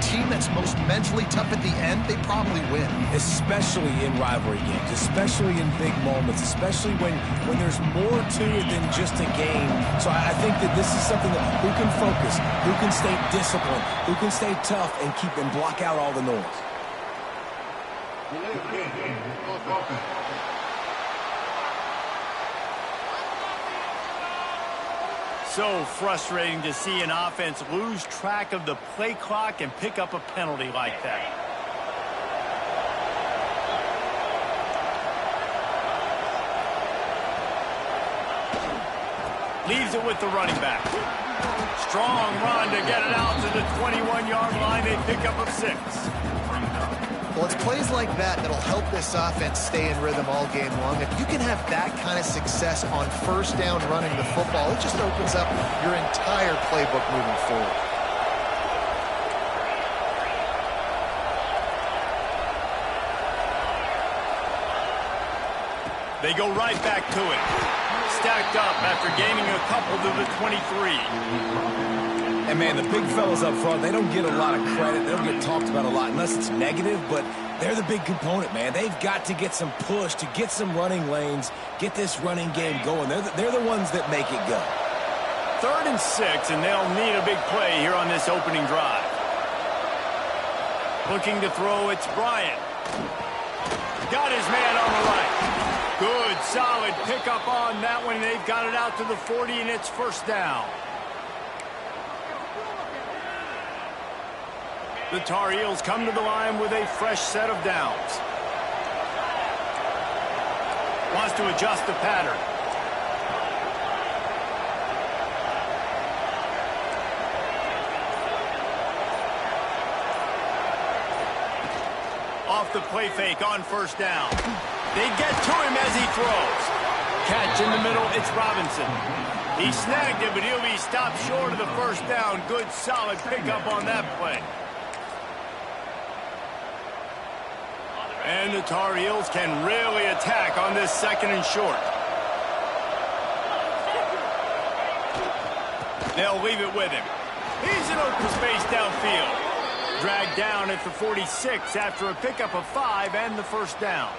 team that's most mentally tough at the end, they probably win. Especially in rivalry games, especially in big moments, especially when there's more to it than just a game. So I think that this is something that who can focus, who can stay disciplined, who can stay tough and keep and block out all the noise. So frustrating to see an offense lose track of the play clock and pick up a penalty like that. Leaves it with the running back. Strong run to get it out to the 21-yard line. They pick up a 6. Well, it's plays like that that'll help this offense stay in rhythm all game long. If you can have that kind of success on first down running the football, it just opens up your entire playbook moving forward. They go right back to it. Stacked up after gaining a couple to the 23. And, man, the big fellas up front, they don't get a lot of credit. They don't get talked about a lot unless it's negative, but they're the big component, man. They've got to get some push, to get some running lanes, get this running game going. They're the ones that make it go. 3rd and 6, and they'll need a big play here on this opening drive. Looking to throw, it's Bryant. Got his man on the right. Good, solid pickup on that one. They've got it out to the 40, and it's first down. The Tar Heels come to the line with a fresh set of downs. Wants to adjust the pattern. Off the play fake on first down. They get to him as he throws. Catch in the middle, it's Robinson. He snagged it, but he'll be stopped short of the first down. Good, solid pickup on that play. And the Tar Heels can really attack on this 2nd and short. They'll leave it with him. He's in open space downfield. Dragged down at the 46 after a pickup of 5 and the first down.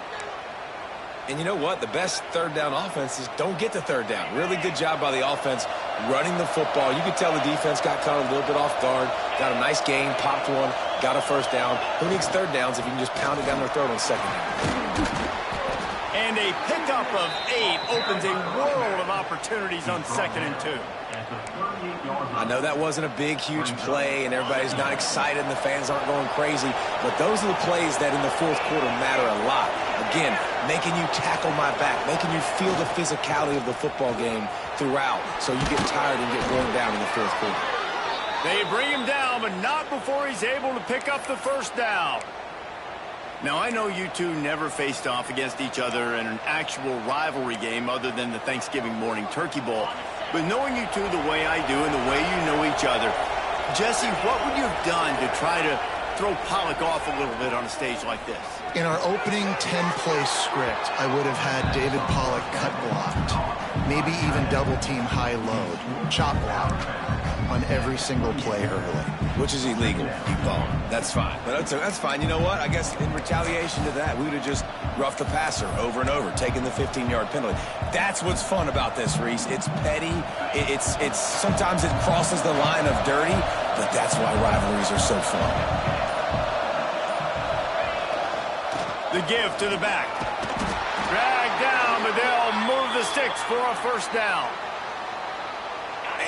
And you know what? The best third down offenses don't get to third down. Really good job by the offense running the football. You could tell the defense got caught a little bit off guard. Got a nice gain, popped one, got a first down. Who needs third downs if you can just pound it down their throat on second down? And a pickup of 8 opens a world of opportunities on 2nd and 2. I know that wasn't a big, huge play, and everybody's not excited, and the fans aren't going crazy, but those are the plays that in the 4th quarter matter a lot. Again, making you tackle my back, making you feel the physicality of the football game throughout, so you get tired and get worn down in the 4th quarter. They bring him down, but not before he's able to pick up the first down. Now, I know you two never faced off against each other in an actual rivalry game other than the Thanksgiving morning turkey bowl. But knowing you two the way I do and the way you know each other, Jesse, what would you have done to try to throw Pollock off a little bit on a stage like this? In our opening 10-play script, I would have had David Pollock cut blocked, maybe even double-team high-load, chop blocked on every single play early. Which is illegal, you call it. That's fine. But that's fine. You know what? I guess in retaliation to that, we would have just roughed the passer over and over, taking the 15-yard penalty. That's what's fun about this, Reese. It's petty. It's sometimes it crosses the line of dirty, but that's why rivalries are so fun. The give to the back. Dragged down, but they'll move the sticks for a first down.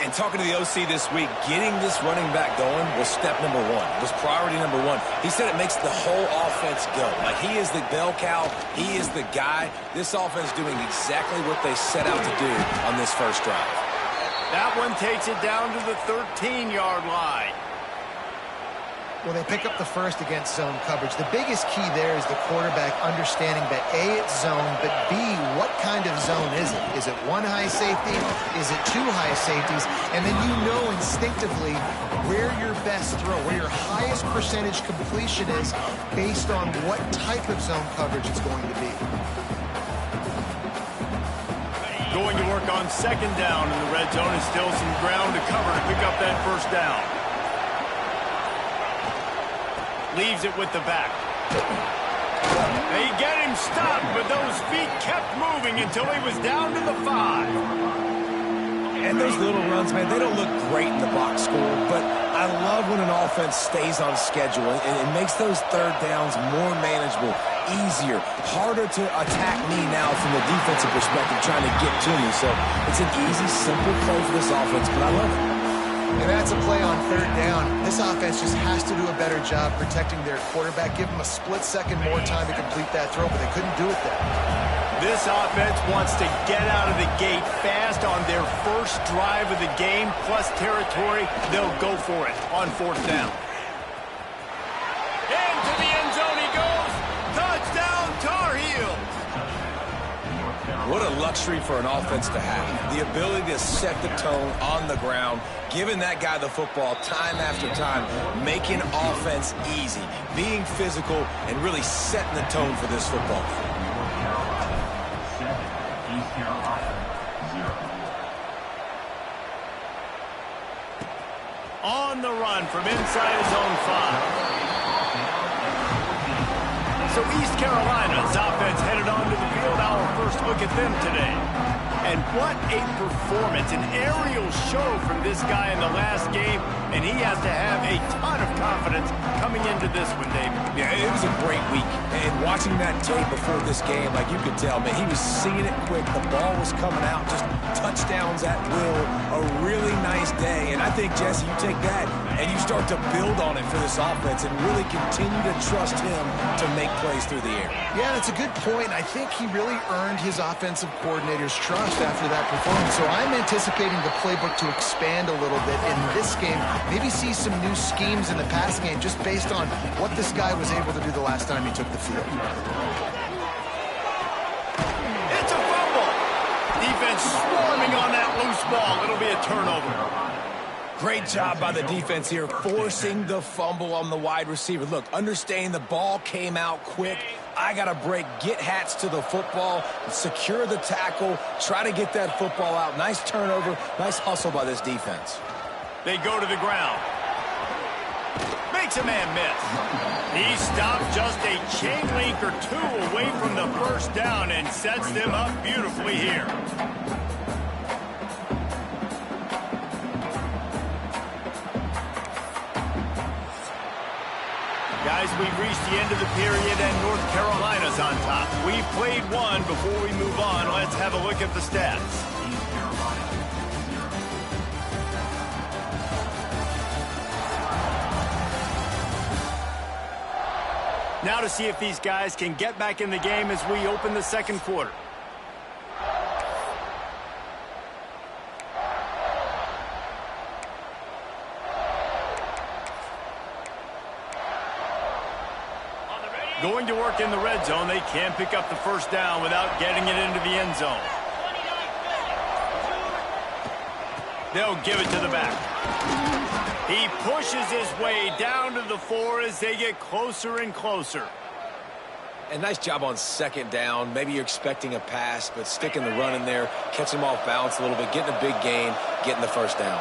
And talking to the OC this week, getting this running back going was step number 1. It was priority number 1. He said it makes the whole offense go. Like, he is the bell cow. He is the guy. This offense doing exactly what they set out to do on this first drive. That one takes it down to the 13-yard line. Well, they pick up the first against zone coverage. The biggest key there is the quarterback understanding that A, it's zone, but B, what kind of zone is it? Is it 1 high safety? Is it 2 high safeties? And then you know instinctively where your best throw, where your highest percentage completion is based on what type of zone coverage it's going to be. Going to work on second down in the red zone, and still some ground to cover to pick up that first down. leaves it with the back. They get him stopped, but those feet kept moving until he was down to the 5. And those little runs, man, they don't look great in the box score, but I love when an offense stays on schedule and it makes those third downs more manageable, easier, harder to attack me now from the defensive perspective trying to get to me. So it's an easy, simple play for this offense, but I love it. And that's a play on third down. This offense just has to do a better job protecting their quarterback. Give them a split second more time to complete that throw, but they couldn't do it there. This offense wants to get out of the gate fast on their first drive of the game, plus territory. They'll go for it on fourth down. Into the end zone he goes. Touchdown, Tar Heels. What a luxury for an offense to have. The ability to set the tone on the ground, giving that guy the football time after time, making offense easy, being physical, and really setting the tone for this football game. On the run from inside his own 5. So East Carolina's offense headed onto the field. Our first look at them today. And what a performance, an aerial show from this guy in the last game, and he has to have a ton of confidence coming into this one, David. Yeah, it was a great week, and watching that tape before this game, like you could tell, man, he was seeing it quick. The ball was coming out, just touchdowns at will. A really nice day, and I think, Jesse, you take that and you start to build on it for this offense and really continue to trust him to make plays through the air. Yeah, that's a good point. I think he really earned his offensive coordinator's trust after that performance. So I'm anticipating the playbook to expand a little bit in this game. Maybe see some new schemes in the pass game just based on what this guy was able to do the last time he took the field. It's a fumble. Defense swarming on that loose ball. It'll be a turnover. Great job by the defense here, forcing the fumble on the wide receiver. Look, understanding the ball came out quick. I got to break, get Hats to the football, secure the tackle, try to get that football out. Nice turnover, nice hustle by this defense. They go to the ground. Makes a man miss. He stopped just a chain link or two away from the first down and sets them up beautifully here. Guys, we've reached the end of the period and North Carolina's on top. We've played one. Before we move on, let's have a look at the stats. Now to see if these guys can get back in the game as we open the second quarter. Going to work in the red zone, they can pick up the first down without getting it into the end zone. They'll give it to the back. He pushes his way down to the 4 as they get closer and closer. And nice job on second down. Maybe you're expecting a pass, but sticking the run in there, catching him off balance a little bit, getting a big gain, getting the first down.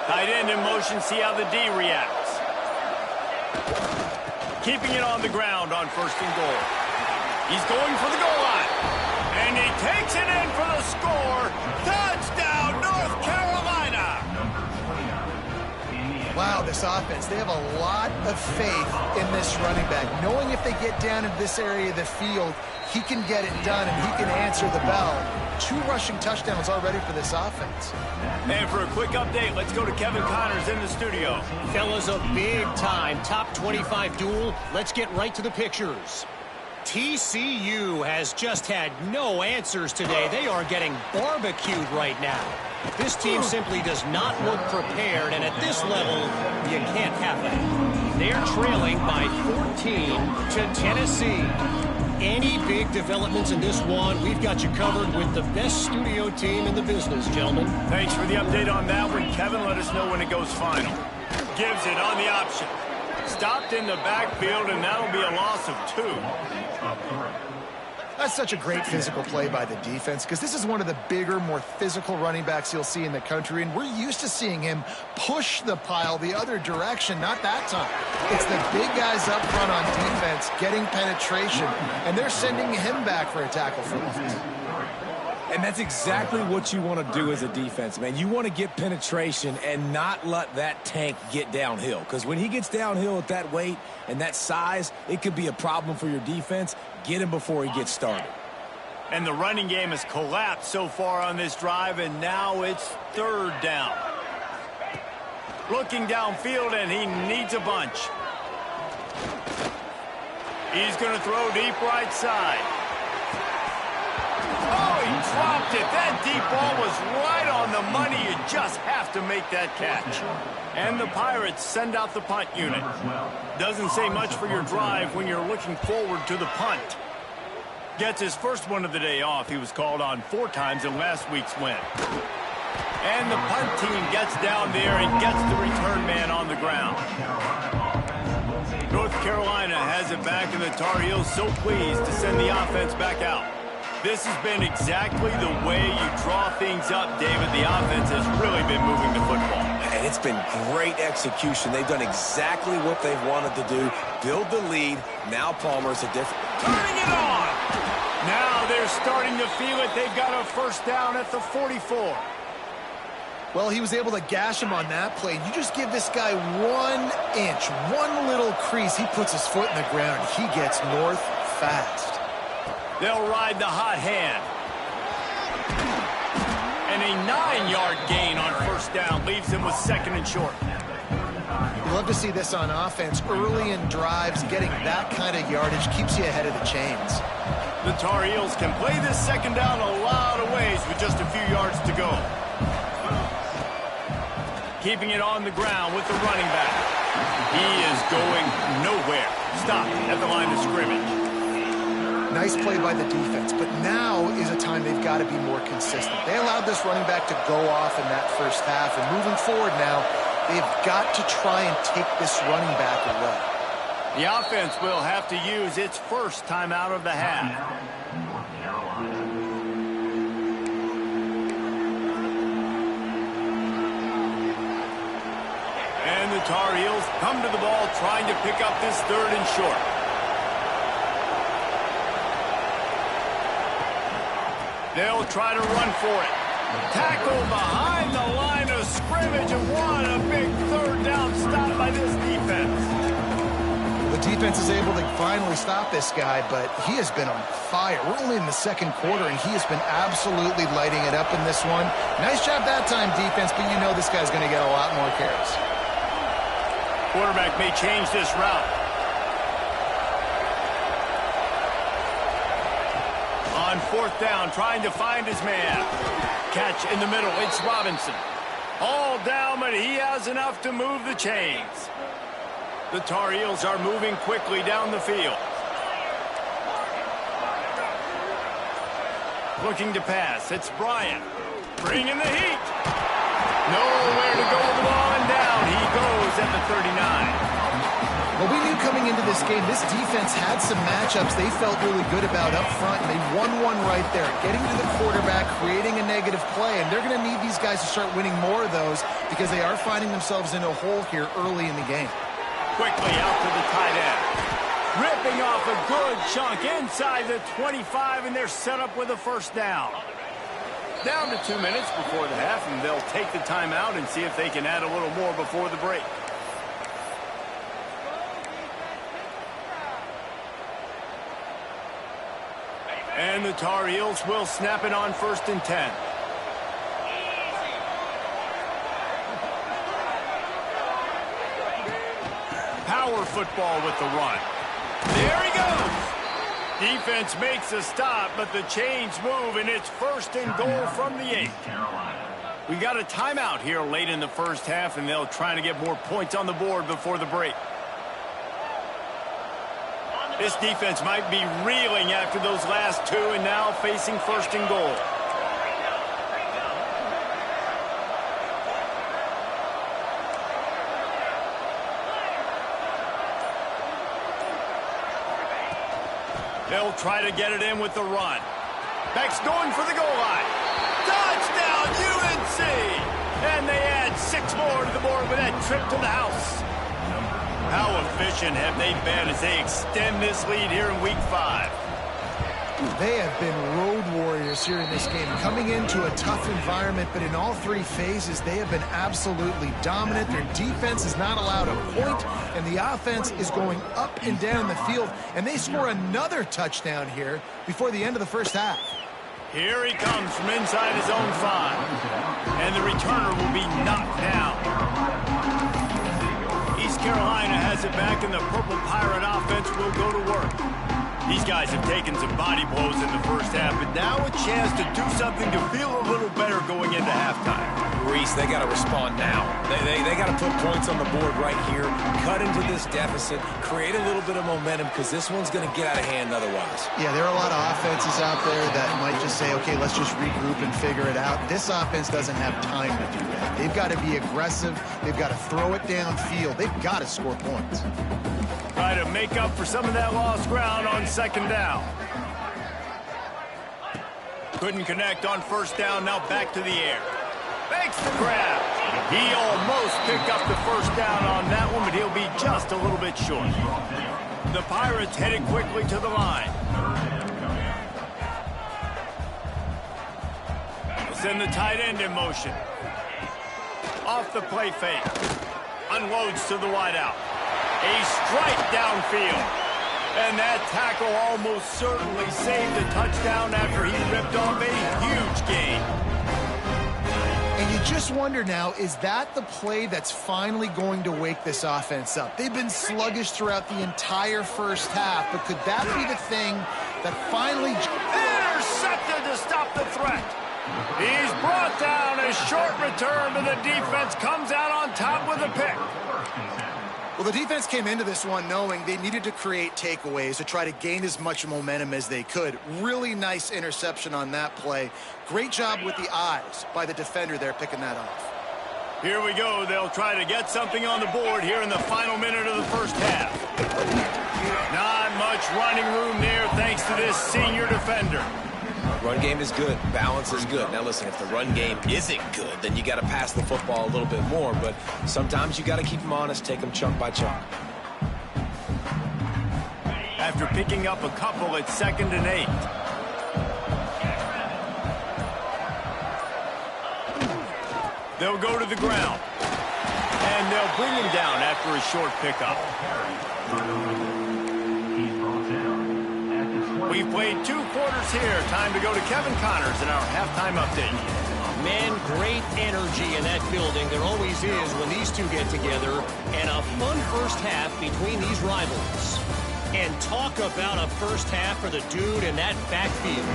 Tight end in motion, see how the D reacts. Keeping it on the ground on first and goal. He's going for the goal line. And he takes it in for the score. Touchdown, North Carolina. Wow, this offense, they have a lot of faith in this running back. Knowing if they get down into this area of the field, he can get it done and he can answer the bell. 2 rushing touchdowns already for this offense. And for a quick update, let's go to Kevin Connors in the studio. Fellas, a big-time top 25 duel. Let's get right to the pictures. TCU has just had no answers today. They are getting barbecued right now. This team simply does not look prepared, and at this level, you can't have that. They're trailing by 14 to Tennessee. Any big developments in this one, we've got you covered with the best studio team in the business, gentlemen. Thanks for the update on that one, Kevin. Let us know when it goes final. Gives it on the option. Stopped in the backfield, and that'll be a loss of 2. That's such a great physical play by the defense because this is one of the bigger, more physical running backs you'll see in the country, and we're used to seeing him push the pile the other direction. Not that time. It's the big guys up front on defense getting penetration, and they're sending him back for a tackle for loss. And that's exactly what you want to do as a defense, man. You want to get penetration and not let that tank get downhill. Because when he gets downhill at that weight and that size, it could be a problem for your defense. Get him before he gets started. And the running game has collapsed so far on this drive, and now it's 3rd down. Looking downfield, and he needs a bunch. He's going to throw deep right side. Oh, he dropped it. That deep ball was right on the money. You just have to make that catch. And the Pirates send out the punt unit. Doesn't say much for your drive when you're looking forward to the punt. Gets his first one of the day off. He was called on 4 times in last week's win. And the punt team gets down there and gets the return man on the ground. North Carolina has it back, and the Tar Heels so pleased to send the offense back out. This has been exactly the way you draw things up, David. The offense has really been moving the football. And it's been great execution. They've done exactly what they've wanted to do. Build the lead. Now Palmer's a different... Turning it on! Now they're starting to feel it. They've got a first down at the 44. Well, he was able to gash him on that play. You just give this guy 1 inch, one little crease. He puts his foot in the ground. He gets north fast. They'll ride the hot hand. And a 9-yard gain on first down leaves them with 2nd and short. You love to see this on offense. Early in drives, getting that kind of yardage keeps you ahead of the chains. The Tar Heels can play this 2nd down a lot of ways with just a few yards to go. Keeping it on the ground with the running back. He is going nowhere. Stopped at the line of scrimmage. Nice play by the defense, but now is a time they've got to be more consistent. They allowed this running back to go off in that first half, and moving forward now, they've got to try and take this running back away. The offense will have to use its first time out of the half. And the Tar Heels come to the ball trying to pick up this 3rd and short. They'll try to run for it. Tackle behind the line of scrimmage, and what a big 3rd down stop by this defense. The defense is able to finally stop this guy, but he has been on fire. We're only in the 2nd quarter, and he has been absolutely lighting it up in this one. Nice job that time, defense, but you know this guy's going to get a lot more carries. Quarterback may change this route. On 4th down, trying to find his man. Catch in the middle, it's Robinson. All down, but he has enough to move the chains. The Tar Heels are moving quickly down the field. Looking to pass, it's Bryant. Bringing the heat. Nowhere to go with the ball, and down he goes at the 39. Well, we knew coming into this game, this defense had some matchups they felt really good about up front, and they won one right there, getting to the quarterback, creating a negative play, and they're going to need these guys to start winning more of those because they are finding themselves in a hole here early in the game. Quickly out to the tight end. Ripping off a good chunk inside the 25, and they're set up with a first down. Down to 2 minutes before the half, and they'll take the timeout and see if they can add a little more before the break. And the Tar Heels will snap it on 1st and 10. Power football with the run. There he goes. Defense makes a stop, but the chains move, and it's 1st and goal from the 8. We got a timeout here late in the first half, and they'll try to get more points on the board before the break. This defense might be reeling after those last 2 and now facing 1st and goal. They'll try to get it in with the run. Beck's going for the goal line. Touchdown, UNC! And they add 6 more to the board with that trip to the house. How efficient have they been as they extend this lead here in Week 5? They have been road warriors here in this game, coming into a tough environment, but in all 3 phases, they have been absolutely dominant. Their defense is not allowed a point, and the offense is going up and down the field, and they score another touchdown here before the end of the first half. Here he comes from inside his own 5, and the returner will be knocked down. East Carolina has it back, and the Purple Pirate offense will go to work. These guys have taken some body blows in the first half, but now a chance to do something to feel a little better going into halftime. Reese, they got to respond now. They got to put points on the board right here, cut into this deficit, create a little bit of momentum, because this one's going to get out of hand otherwise. Yeah, there are a lot of offenses out there that might just say, okay, let's just regroup and figure it out. This offense doesn't have time to do that. They've got to be aggressive. They've got to throw it downfield. They've got to score points. Try to make up for some of that lost ground on second down. Couldn't connect on first down, now back to the air. Makes the grab. He almost picked up the first down on that one, but he'll be just a little bit short. The Pirates headed quickly to the line. They'll send the tight end in motion. Off the play fake. Unloads to the wideout. A strike downfield. And that tackle almost certainly saved a touchdown after he ripped off a huge gain. And you just wonder now, is that the play that's finally going to wake this offense up? They've been sluggish throughout the entire first half, but could that be the thing that finally... Intercepted to stop the threat. He's brought down. A short return, but the defense comes out on top with a pick. Well, the defense came into this one knowing they needed to create takeaways to try to gain as much momentum as they could. Really nice interception on that play. Great job with the eyes by the defender there picking that off. Here we go. They'll try to get something on the board here in the final minute of the first half. Not much running room there thanks to this senior defender. Run game is good. Balance is good. Now, listen, if the run game isn't good, then you got to pass the football a little bit more. But sometimes you got to keep them honest, take them chunk by chunk. After picking up a couple at 2nd and 8. They'll go to the ground. And they'll bring him down after a short pickup. We've played 2 quarters here. Time to go to Kevin Connors in our halftime update. Man, great energy in that building. There always is when these two get together. And a fun first half between these rivals. And talk about a first half for the dude in that backfield.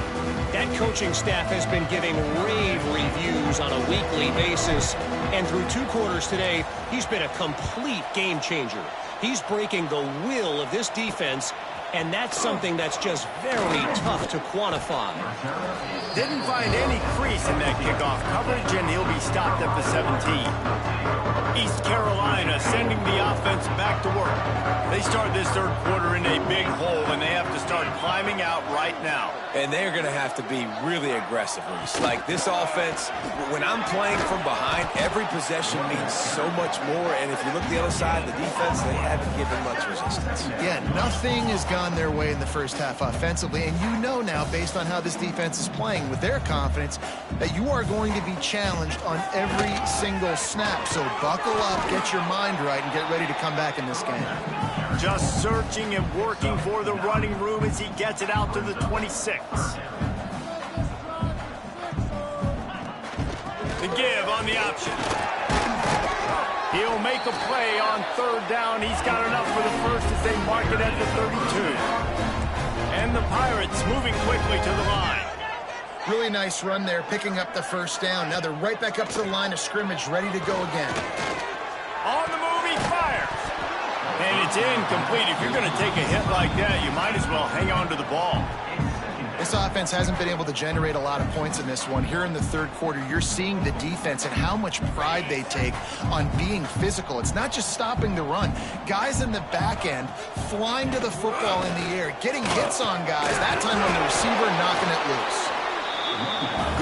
That coaching staff has been giving rave reviews on a weekly basis. And through 2 quarters today, he's been a complete game changer. He's breaking the will of this defense. And that's something that's just very tough to quantify. Didn't find any crease in that kickoff coverage, and he'll be stopped at the 17. East Carolina sending the offense back to work. They start this 3rd quarter in a big hole, and they have to start climbing out right now. And they're going to have to be really aggressive, Reese. Like this offense, when I'm playing from behind, every possession means so much more. And if you look the other side, the defense, they haven't given much resistance. Yeah, nothing has gone their way in the first half offensively. And you know now, based on how this defense is playing with their confidence, that you are going to be challenged on every single snap. So buckle up, get your mind right, and get ready to come back in this game. Just searching and working for the running room as he gets it out to the 26. The give on the option. He'll make a play on 3rd down. He's got enough for the first as they mark it at the 32. And the Pirates moving quickly to the line. Really nice run there, picking up the first down. Now they're right back up to the line of scrimmage, ready to go again. On the move, he fires. And it's incomplete. If you're going to take a hit like that, you might as well hang on to the ball. This offense hasn't been able to generate a lot of points in this one. Here in the third quarter, you're seeing the defense and how much pride they take on being physical. It's not just stopping the run. Guys in the back end flying to the football in the air, getting hits on guys, that time on the receiver knocking it loose.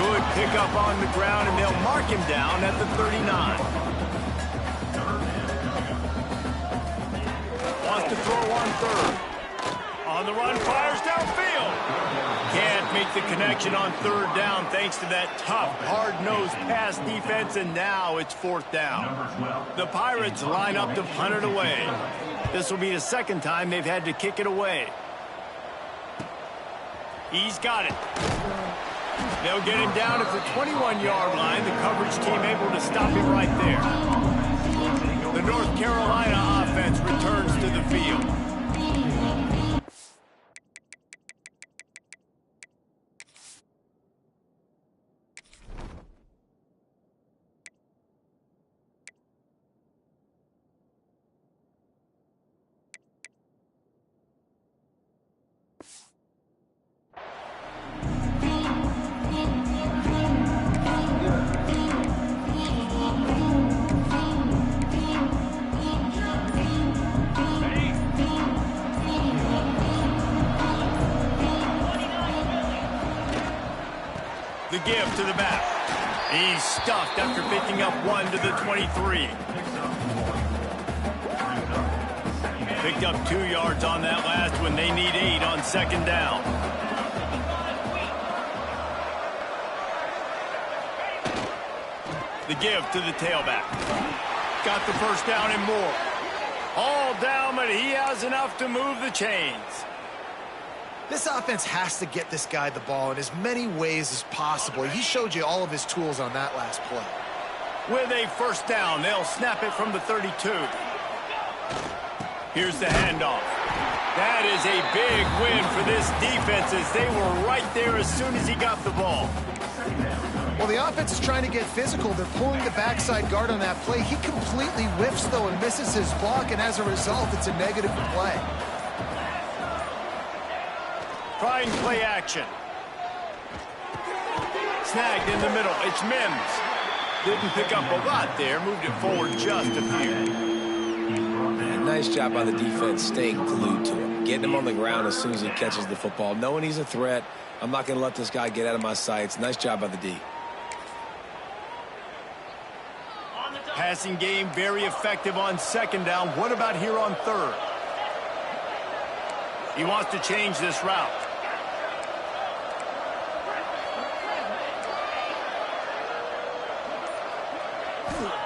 Good pickup on the ground, and they'll mark him down at the 39. Wants to throw on third. On the run, fires downfield. Can't make the connection on third down thanks to that tough, hard-nosed pass defense, and now it's fourth down. The Pirates line up to punt it away. This will be the second time they've had to kick it away. He's got it. They'll get him down at the 21-yard line. The coverage team able to stop him right there. The North Carolina offense returns to the field. The give to the back. He's stuffed after picking up one to the 23. Picked up 2 yards on that last one. They need 8 on second down. The give to the tailback. Got the first down and more. All down, but he has enough to move the chains. This offense has to get this guy the ball in as many ways as possible. He showed you all of his tools on that last play. With a first down, they'll snap it from the 32. Here's the handoff. That is a big win for this defense as they were right there as soon as he got the ball. Well, the offense is trying to get physical. They're pulling the backside guard on that play. He completely whiffs, though, and misses his block, and as a result, it's a negative play. Trying play action. Snagged in the middle. It's Mims. Didn't pick up a lot there. Moved it forward just a few. Man, nice job by the defense staying glued to him. Getting him on the ground as soon as he catches the football. Knowing he's a threat. I'm not going to let this guy get out of my sights. Nice job by the D. Passing game very effective on second down. What about here on third? He wants to change this route.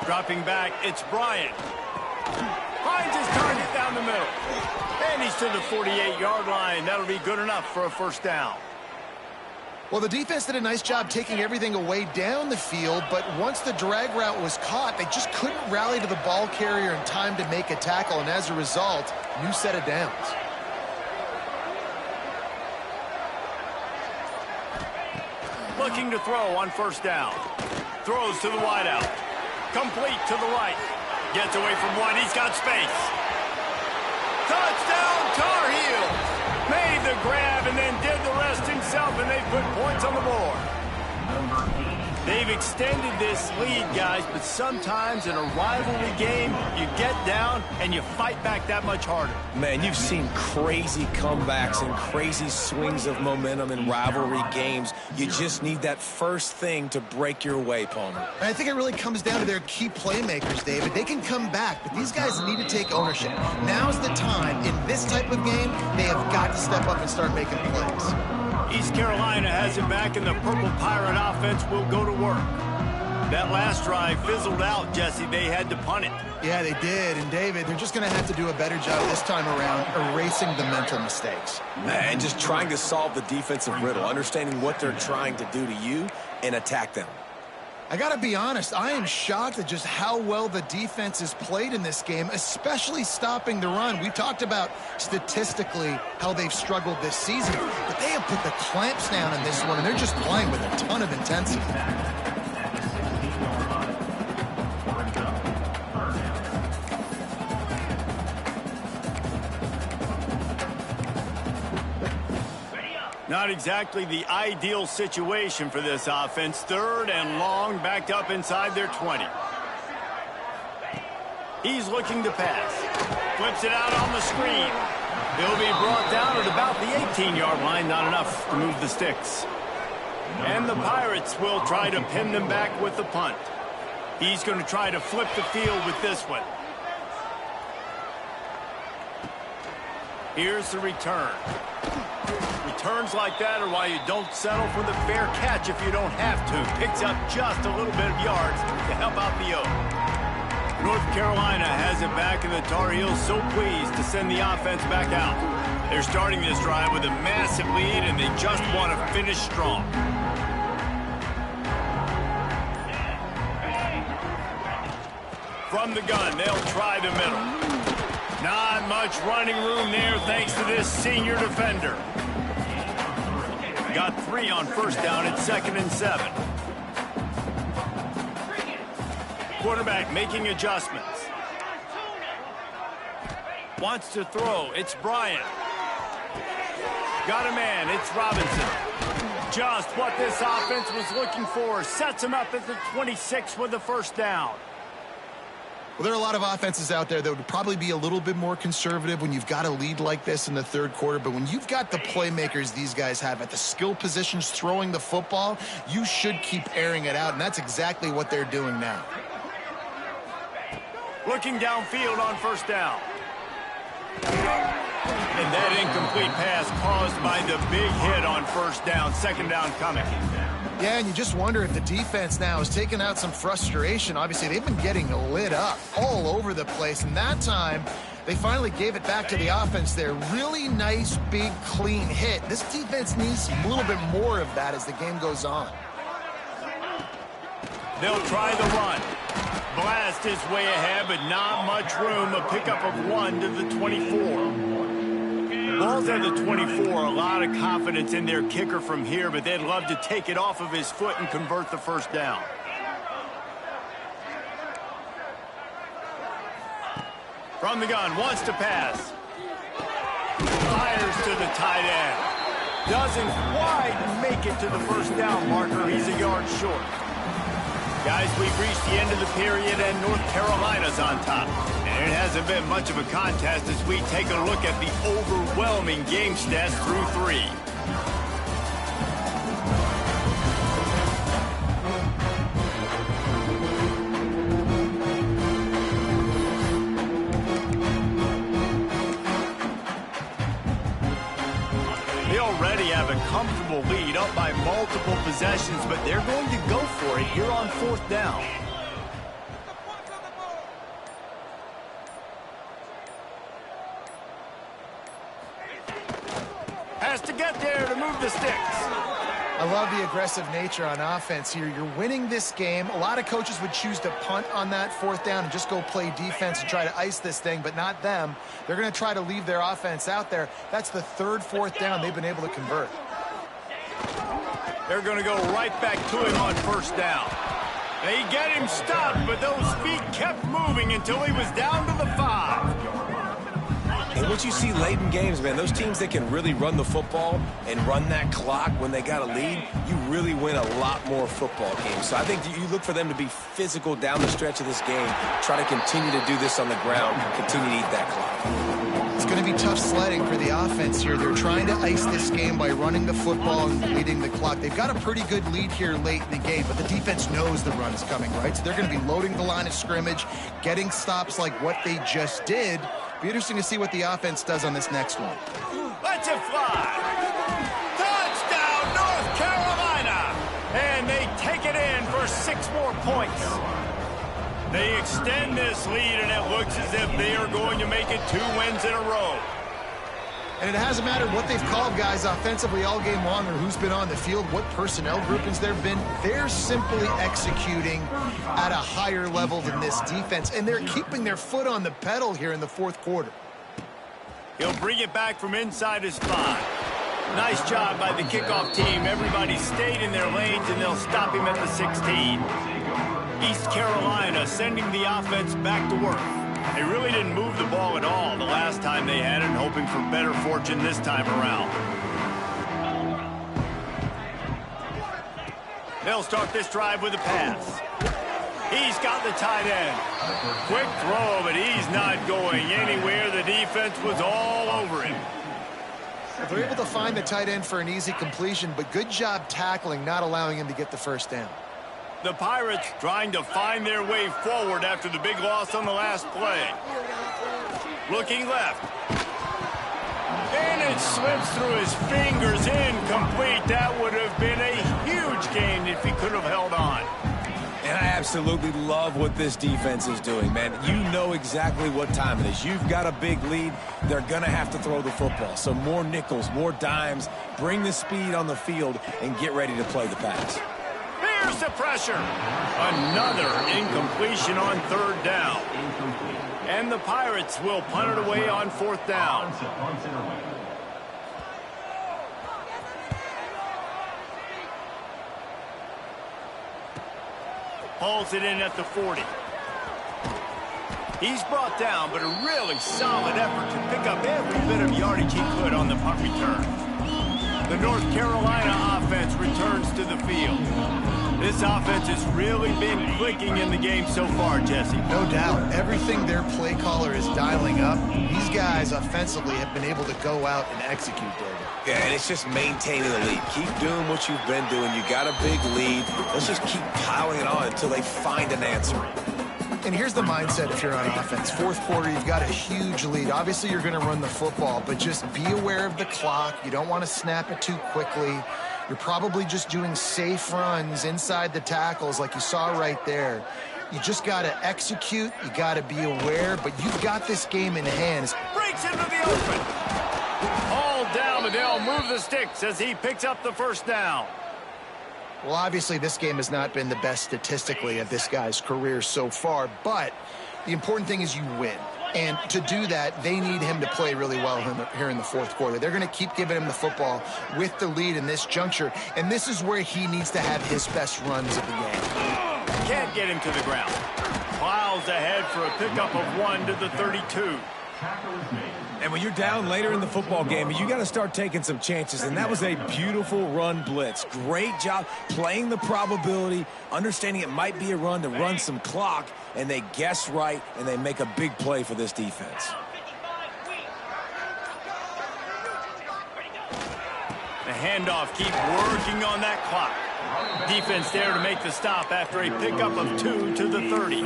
Dropping back, it's Bryant. Finds his target down the middle. And he's to the 48-yard line. That'll be good enough for a first down. Well, the defense did a nice job taking everything away down the field, but once the drag route was caught, they just couldn't rally to the ball carrier in time to make a tackle, and as a result, new set of downs. Looking to throw on first down. Throws to the wideout. Complete to the right. Gets away from one. He's got space. Touchdown, Tar Heels. Made the grab and then did the rest himself, and they put points on the board. They've extended this lead, guys, but sometimes in a rivalry game, you get down and you fight back that much harder. Man, you've seen crazy comebacks and crazy swings of momentum in rivalry games. You just need that first thing to break your way, Palmer. And I think it really comes down to their key playmakers, David. They can come back, but these guys need to take ownership. Now's the time. In this type of game, they have got to step up and start making plays. East Carolina has it back, and the Purple Pirate offense will go to work. That last drive fizzled out, Jesse. They had to punt it. Yeah, they did. And, David, they're just going to have to do a better job this time around erasing the mental mistakes. Man, just trying to solve the defensive riddle, understanding what they're trying to do to you and attack them. I got to be honest, I am shocked at just how well the defense has played in this game, especially stopping the run. We've talked about statistically how they've struggled this season, but they have put the clamps down in this one, and they're just playing with a ton of intensity. Not exactly the ideal situation for this offense. 3rd and long, backed up inside their 20. He's looking to pass. Flips it out on the screen. He'll be brought down at about the 18-yard line. Not enough to move the sticks. And the Pirates will try to pin them back with the punt. He's going to try to flip the field with this one. Here's the return. Returns like that are why you don't settle for the fair catch if you don't have to. Picks up just a little bit of yards to help out the O. North Carolina has it back, and the Tar Heels so pleased to send the offense back out. They're starting this drive with a massive lead, and they just want to finish strong. From the gun, they'll try the middle. Not much running room there thanks to this senior defender. Got 3 on first down at 2nd and 7. Quarterback making adjustments. Wants to throw. It's Bryant. Got a man. It's Robinson. Just what this offense was looking for. Sets him up at the 26 with the first down. Well, there are a lot of offenses out there that would probably be a little bit more conservative when you've got a lead like this in the 3rd quarter. But when you've got the playmakers these guys have at the skill positions throwing the football, you should keep airing it out. And that's exactly what they're doing now. Looking downfield on first down. And that incomplete pass caused by the big hit on first down. 2nd down coming. Yeah, and you just wonder if the defense now is taking out some frustration. Obviously, they've been getting lit up all over the place. And that time, they finally gave it back to the offense there. Really nice, big, clean hit. This defense needs a little bit more of that as the game goes on. They'll try the run. Blast his way ahead, but not much room. A pickup of 1 to the 24. Ball's at the 24. A lot of confidence in their kicker from here, but they'd love to take it off of his foot and convert the first down. From the gun, wants to pass. Fires to the tight end. Doesn't quite make it to the first down marker. He's a yard short. Guys, we've reached the end of the period, and North Carolina's on top. And it hasn't been much of a contest as we take a look at the overwhelming game stats through 3. They already have a comfortable lead up by multiple possessions, but they're going to go for it here on 4th down. Has to get there to move the sticks. I love the aggressive nature on offense here. You're winning this game. A lot of coaches would choose to punt on that 4th down and just go play defense and try to ice this thing, but not them. They're going to try to leave their offense out there. That's the 3rd, 4th down they've been able to convert. They're going to go right back to it on first down. They get him stopped, but those feet kept moving until he was down to the 5. And what you see late in games, man, those teams that can really run the football and run that clock when they got a lead, you really win a lot more football games. So I think you look for them to be physical down the stretch of this game, try to continue to do this on the ground, continue to eat that clock. It's going to be tough sledding for the offense here. They're trying to ice this game by running the football and leading the clock. They've got a pretty good lead here late in the game, but the defense knows the run is coming, right? So they're going to be loading the line of scrimmage, getting stops like what they just did. Be interesting to see what the offense does on this next one. Let's it fly. Touchdown, North Carolina. And they take it in for 6 more points. They extend this lead, and it looks as if they are going to make it 2 wins in a row. And it hasn't mattered what they've called, guys, offensively all game long or who's been on the field, what personnel groupings there have been. They're simply executing at a higher level than this defense, and they're keeping their foot on the pedal here in the 4th quarter. He'll bring it back from inside his 5. Nice job by the kickoff team. Everybody stayed in their lanes, and they'll stop him at the 16. East Carolina sending the offense back to work. They really didn't move the ball at all the last time they had it, hoping for better fortune this time around. They'll start this drive with a pass. He's got the tight end. Quick throw, but he's not going anywhere. The defense was all over him. They're able to find the tight end for an easy completion, but good job tackling, not allowing him to get the first down. The Pirates trying to find their way forward after the big loss on the last play. Looking left. And it slips through his fingers, incomplete. That would have been a huge gain if he could have held on. And I absolutely love what this defense is doing, man. You know exactly what time it is. You've got a big lead. They're going to have to throw the football. So more nickels, more dimes, bring the speed on the field, and get ready to play the pass. There's the pressure. Another incompletion on third down. And the Pirates will punt it away on fourth down. Hauls it in at the 40. He's brought down, but a really solid effort to pick up every bit of yardage he could on the punt return. The North Carolina offense returns to the field. This offense has really been clicking in the game so far, Jesse. No doubt. Everything their play caller is dialing up, these guys offensively have been able to go out and execute, David. Yeah, and it's just maintaining the lead. Keep doing what you've been doing. You got a big lead. Let's just keep piling it on until they find an answer. And here's the mindset if you're on offense. Fourth quarter, you've got a huge lead. Obviously, you're going to run the football, but just be aware of the clock. You don't want to snap it too quickly. You're probably just doing safe runs inside the tackles like you saw right there. You just got to execute. You got to be aware, but you've got this game in hand. Breaks into the open. All down, but they'll move the sticks as he picks up the first down. Well, obviously, this game has not been the best statistically of this guy's career so far, but the important thing is you win. And to do that, they need him to play really well here in the fourth quarter. They're going to keep giving him the football with the lead in this juncture, and this is where he needs to have his best runs of the game. Can't get him to the ground. Plows ahead for a pickup of 1 to the 32. And when you're down later in the football game, you got to start taking some chances, and that was a beautiful run blitz. Great job playing the probability, understanding it might be a run to run some clock, and they guess right, and they make a big play for this defense. The handoff, keep working on that clock. Defense there to make the stop after a pickup of 2 to the 30.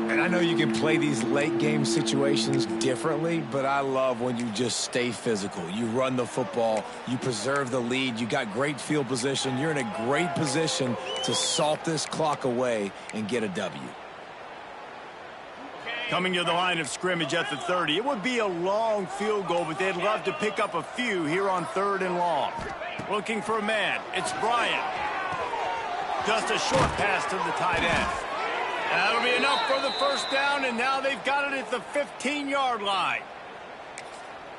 And I know you can play these late game situations differently, but I love when you just stay physical. You run the football, you preserve the lead, you got great field position. You're in a great position to salt this clock away and get a W. Coming to the line of scrimmage at the 30. It would be a long field goal, but they'd love to pick up a few here on 3rd and long. Looking for a man. It's Bryant. Just a short pass to the tight end. That'll be enough for the first down, and now they've got it at the 15-yard line.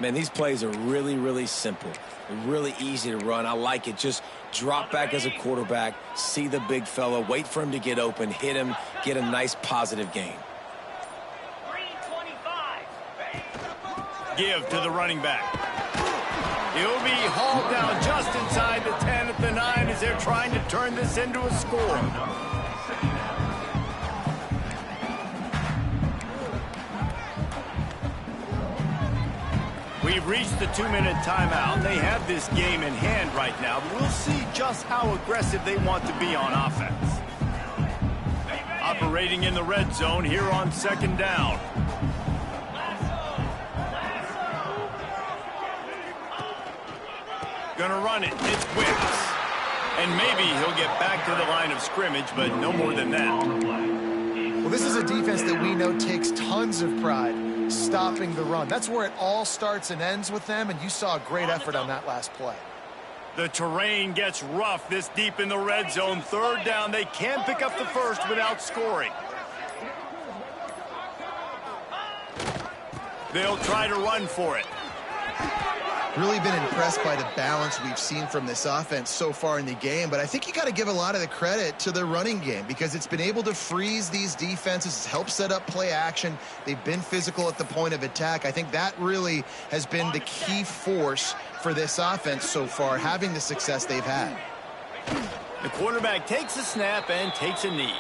Man, these plays are really, really simple. They're really easy to run. I like it. Just drop back as a quarterback, see the big fella, wait for him to get open, hit him, get a nice positive gain. Give to the running back. He'll be hauled down just inside the 10 at the 9 as they're trying to turn this into a score. We've reached the 2-minute timeout. They have this game in hand right now, but we'll see just how aggressive they want to be on offense. Operating in the red zone here on 2nd down. Gonna run it. It's Wicks. And maybe he'll get back to the line of scrimmage, but no more than that. Well, this is a defense that we know takes tons of pride stopping the run. That's where it all starts and ends with them, and you saw a great effort on that last play. The terrain gets rough this deep in the red zone. 3rd down. They can pick up the first without scoring. They'll try to run for it. Really been impressed by the balance we've seen from this offense so far in the game, but I think you got to give a lot of the credit to the running game because it's been able to freeze these defenses. It's helped set up play action. They've been physical at the point of attack. I think that really has been the key force for this offense so far, having the success they've had. The quarterback takes a snap and takes a knee.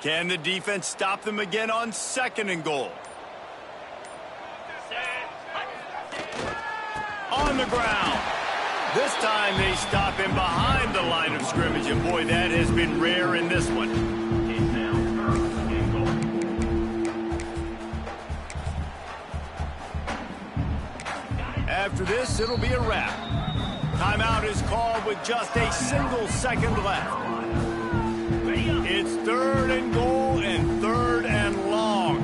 Can the defense stop them again on 2nd and goal? On the ground. This time they stop him behind the line of scrimmage, and boy, that has been rare in this one. After this, it'll be a wrap. Timeout is called with just a single second left. It's 3rd and goal and 3rd and long.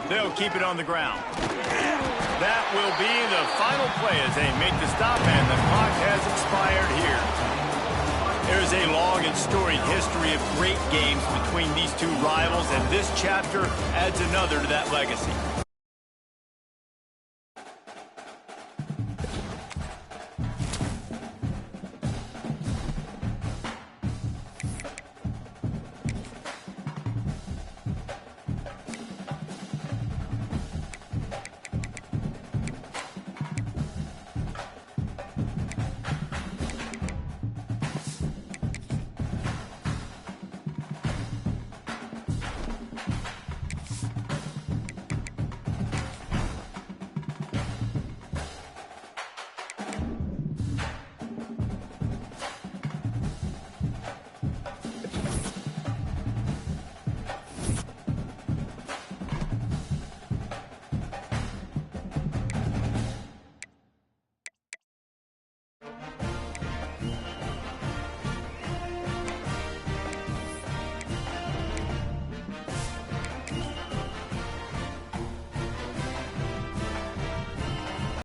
They'll keep it on the ground. That will be the final play as they make the stop, and the clock has expired here. There's a long and storied history of great games between these two rivals, and this chapter adds another to that legacy.